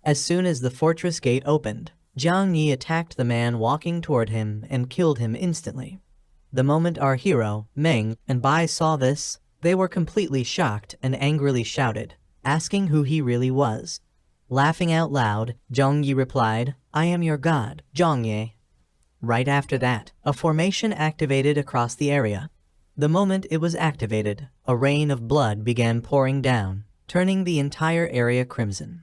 As soon as the fortress gate opened, Jiang Yi attacked the man walking toward him and killed him instantly. The moment our hero, Meng, and Bai saw this, they were completely shocked and angrily shouted, asking who he really was. Laughing out loud, Jiang Yi replied, "I am your god, Jiang Yi." Right after that, a formation activated across the area. The moment it was activated, a rain of blood began pouring down, turning the entire area crimson.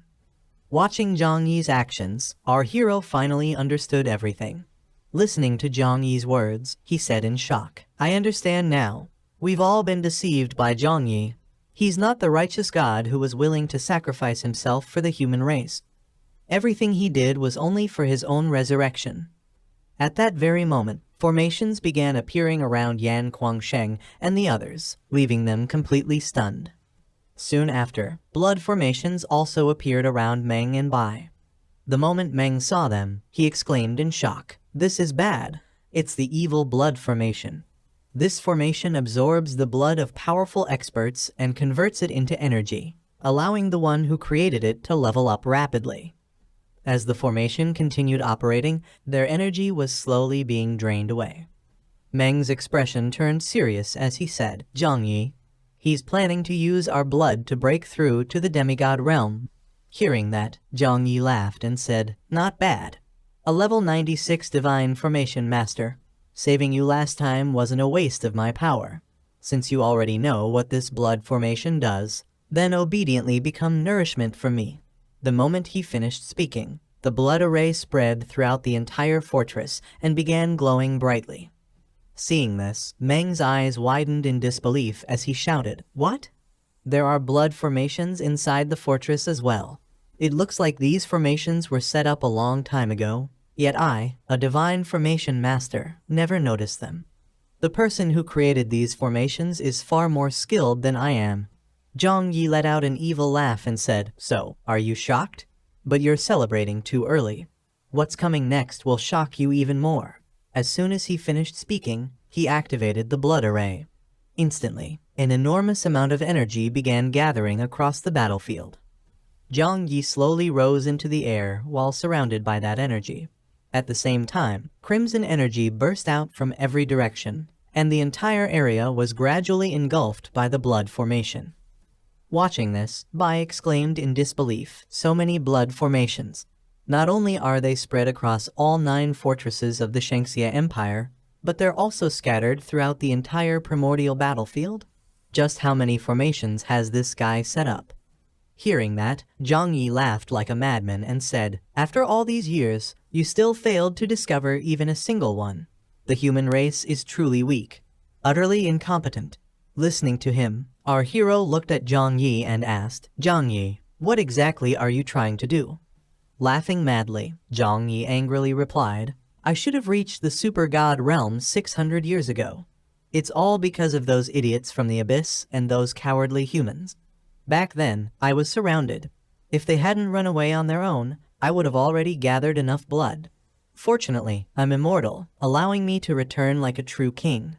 Watching Jiang Yi's actions, our hero finally understood everything. Listening to Jiang Yi's words, he said in shock, "I understand now. We've all been deceived by Jiang Yi. He's not the righteous god who was willing to sacrifice himself for the human race. Everything he did was only for his own resurrection." At that very moment, formations began appearing around Yan Guangsheng and the others, leaving them completely stunned. Soon after, blood formations also appeared around Meng and Bai. The moment Meng saw them, he exclaimed in shock, "This is bad. It's the evil blood formation. This formation absorbs the blood of powerful experts and converts it into energy, allowing the one who created it to level up rapidly." As the formation continued operating, their energy was slowly being drained away. Meng's expression turned serious as he said, "Jiang Yi, he's planning to use our blood to break through to the demigod realm." Hearing that, Jiang Yi laughed and said, "Not bad. A level 96 divine formation master. Saving you last time wasn't a waste of my power. Since you already know what this blood formation does, then obediently become nourishment for me." The moment he finished speaking, the blood array spread throughout the entire fortress and began glowing brightly. Seeing this, Meng's eyes widened in disbelief as he shouted, "What? There are blood formations inside the fortress as well. It looks like these formations were set up a long time ago, yet I, a divine formation master, never noticed them. The person who created these formations is far more skilled than I am." Jiang Yi let out an evil laugh and said, "So, are you shocked? But you're celebrating too early. What's coming next will shock you even more." As soon as he finished speaking, he activated the blood array. Instantly, an enormous amount of energy began gathering across the battlefield. Jiang Yi slowly rose into the air while surrounded by that energy. At the same time, crimson energy burst out from every direction, and the entire area was gradually engulfed by the blood formation. Watching this, Bai exclaimed in disbelief, "So many blood formations. Not only are they spread across all 9 fortresses of the Shangxia Empire, but they're also scattered throughout the entire primordial battlefield? Just how many formations has this guy set up?" Hearing that, Jiang Yi laughed like a madman and said, "After all these years, you still failed to discover even a single one. The human race is truly weak, utterly incompetent." Listening to him, our hero looked at Jiang Yi and asked, "Jiang Yi, what exactly are you trying to do?" Laughing madly, Jiang Yi angrily replied, "I should have reached the super god realm 600 years ago. It's all because of those idiots from the abyss and those cowardly humans. Back then, I was surrounded. If they hadn't run away on their own, I would have already gathered enough blood. Fortunately, I'm immortal, allowing me to return like a true king.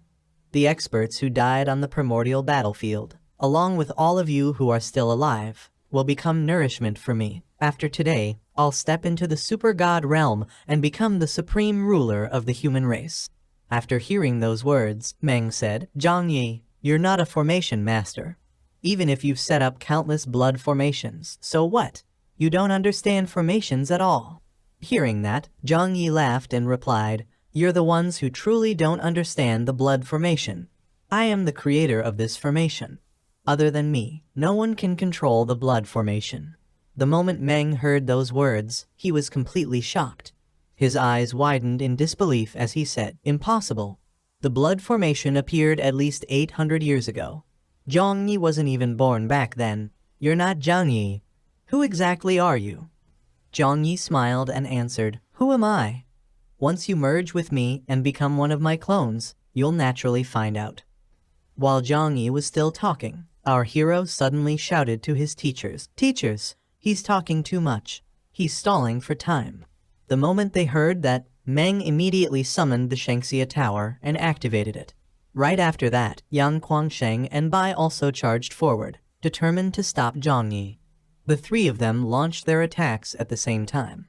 The experts who died on the primordial battlefield, along with all of you who are still alive, will become nourishment for me. After today, I'll step into the super god realm and become the supreme ruler of the human race." After hearing those words, Meng said, "Jiang Yi, you're not a formation master. Even if you've set up countless blood formations, so what? You don't understand formations at all." Hearing that, Jiang Yi laughed and replied, "You're the ones who truly don't understand the blood formation. I am the creator of this formation. Other than me, no one can control the blood formation." The moment Meng heard those words, he was completely shocked. His eyes widened in disbelief as he said, "Impossible. The blood formation appeared at least 800 years ago. Jiang Yi wasn't even born back then. You're not Jiang Yi. Who exactly are you?" Jiang Yi smiled and answered, "Who am I? Once you merge with me and become one of my clones, you'll naturally find out." While Jiang Yi was still talking, our hero suddenly shouted to his teachers, "Teachers, he's talking too much. He's stalling for time." The moment they heard that, Meng immediately summoned the Shangxia Tower and activated it. Right after that, Yang Guangsheng and Bai also charged forward, determined to stop Jiang Yi. The three of them launched their attacks at the same time.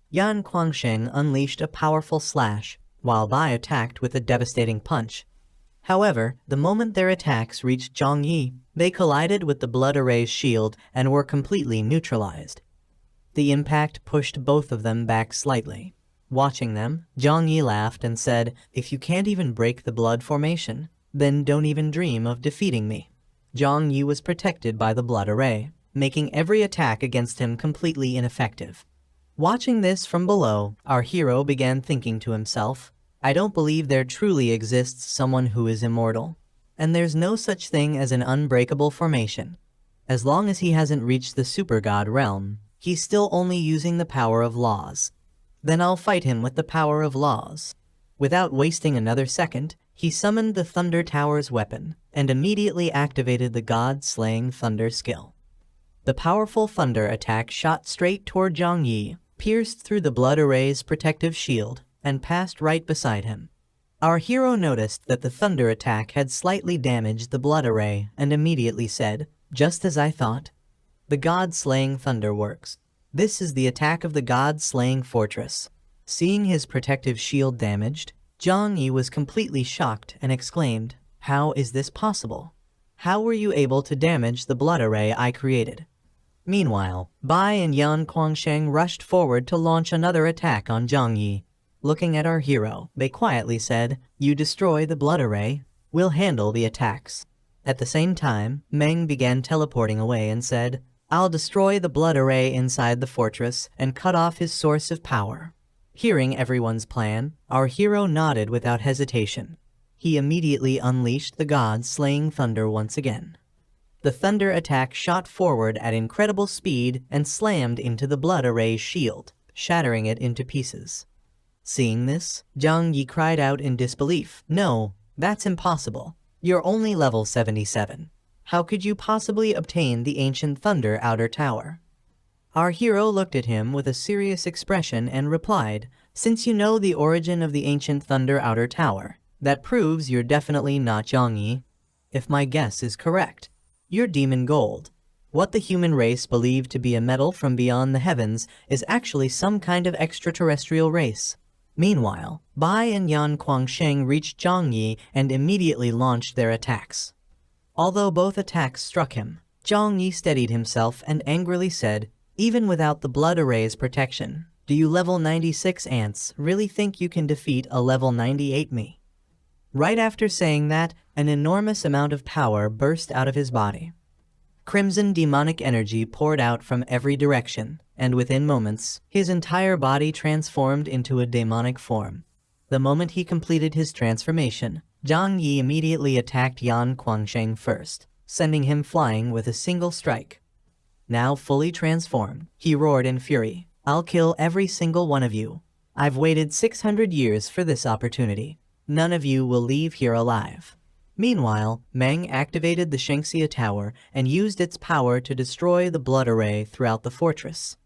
Yan Guangsheng unleashed a powerful slash, while Bai attacked with a devastating punch. However, the moment their attacks reached Zhang Yi, they collided with the Blood Array's shield and were completely neutralized. The impact pushed both of them back slightly. Watching them, Zhang Yi laughed and said, "If you can't even break the blood formation, then don't even dream of defeating me." Zhang Yi was protected by the Blood Array, making every attack against him completely ineffective. Watching this from below, our hero began thinking to himself, "I don't believe there truly exists someone who is immortal. And there's no such thing as an unbreakable formation. As long as he hasn't reached the super god realm, he's still only using the power of laws. Then I'll fight him with the power of laws." Without wasting another second, he summoned the Thunder Tower's weapon and immediately activated the God-slaying Thunder skill. The powerful thunder attack shot straight toward Zhang Yi, pierced through the Blood Array's protective shield, and passed right beside him. Our hero noticed that the thunder attack had slightly damaged the Blood Array and immediately said, "Just as I thought. The God-slaying thunder works. This is the attack of the God-slaying fortress." Seeing his protective shield damaged, Zhang Yi was completely shocked and exclaimed, "How is this possible? How were you able to damage the Blood Array I created?" Meanwhile, Bai and Yan Guangsheng rushed forward to launch another attack on Zhang Yi. Looking at our hero, they quietly said, "You destroy the Blood Array, we'll handle the attacks." At the same time, Meng began teleporting away and said, "I'll destroy the Blood Array inside the fortress and cut off his source of power." Hearing everyone's plan, our hero nodded without hesitation. He immediately unleashed the God-slaying thunder once again. The thunder attack shot forward at incredible speed and slammed into the Blood Array's shield, shattering it into pieces. Seeing this, Zhang Yi cried out in disbelief, "No, that's impossible. You're only level 77. How could you possibly obtain the ancient Thunder Outer Tower?" Our hero looked at him with a serious expression and replied, "Since you know the origin of the ancient Thunder Outer Tower, that proves you're definitely not Zhang Yi. If my guess is correct, you're Demon Gold. What the human race believed to be a metal from beyond the heavens is actually some kind of extraterrestrial race." Meanwhile, Bai and Yan Guangsheng reached Zhang Yi and immediately launched their attacks. Although both attacks struck him, Zhang Yi steadied himself and angrily said, "Even without the Blood Array's protection, do you level 96 ants really think you can defeat a level 98 me?" Right after saying that, an enormous amount of power burst out of his body. Crimson demonic energy poured out from every direction, and within moments, his entire body transformed into a demonic form. The moment he completed his transformation, Zhang Yi immediately attacked Yan Guangsheng first, sending him flying with a single strike. Now fully transformed, he roared in fury, "I'll kill every single one of you. I've waited 600 years for this opportunity. None of you will leave here alive." Meanwhile, Meng activated the Shengxia Tower and used its power to destroy the Blood Array throughout the fortress.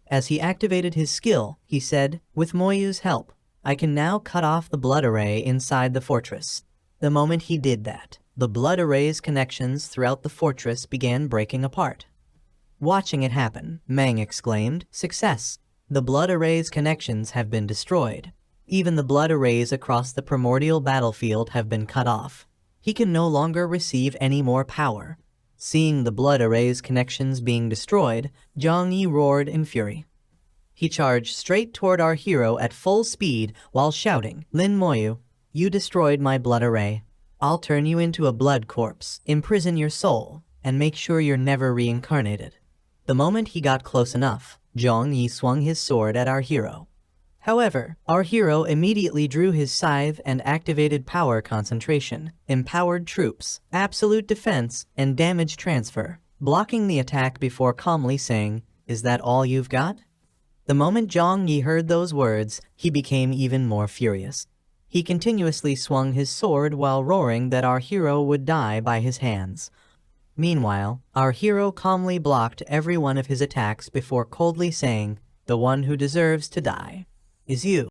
As he activated his skill, he said, "With Moyu's help, I can now cut off the Blood Array inside the fortress." The moment he did that, the Blood Array's connections throughout the fortress began breaking apart. Watching it happen, Meng exclaimed, "Success! The Blood Array's connections have been destroyed. Even the Blood Arrays across the primordial battlefield have been cut off. He can no longer receive any more power." Seeing the Blood Array's connections being destroyed, Zhang Yi roared in fury. He charged straight toward our hero at full speed while shouting, "Lin Moyu, you destroyed my Blood Array. I'll turn you into a blood corpse, imprison your soul, and make sure you're never reincarnated." The moment he got close enough, Zhang Yi swung his sword at our hero. However, our hero immediately drew his scythe and activated power concentration, empowered troops, absolute defense, and damage transfer, blocking the attack before calmly saying, "Is that all you've got?" The moment Zhang Yi heard those words, he became even more furious. He continuously swung his sword while roaring that our hero would die by his hands. Meanwhile, our hero calmly blocked every one of his attacks before coldly saying, "The one who deserves to die is you."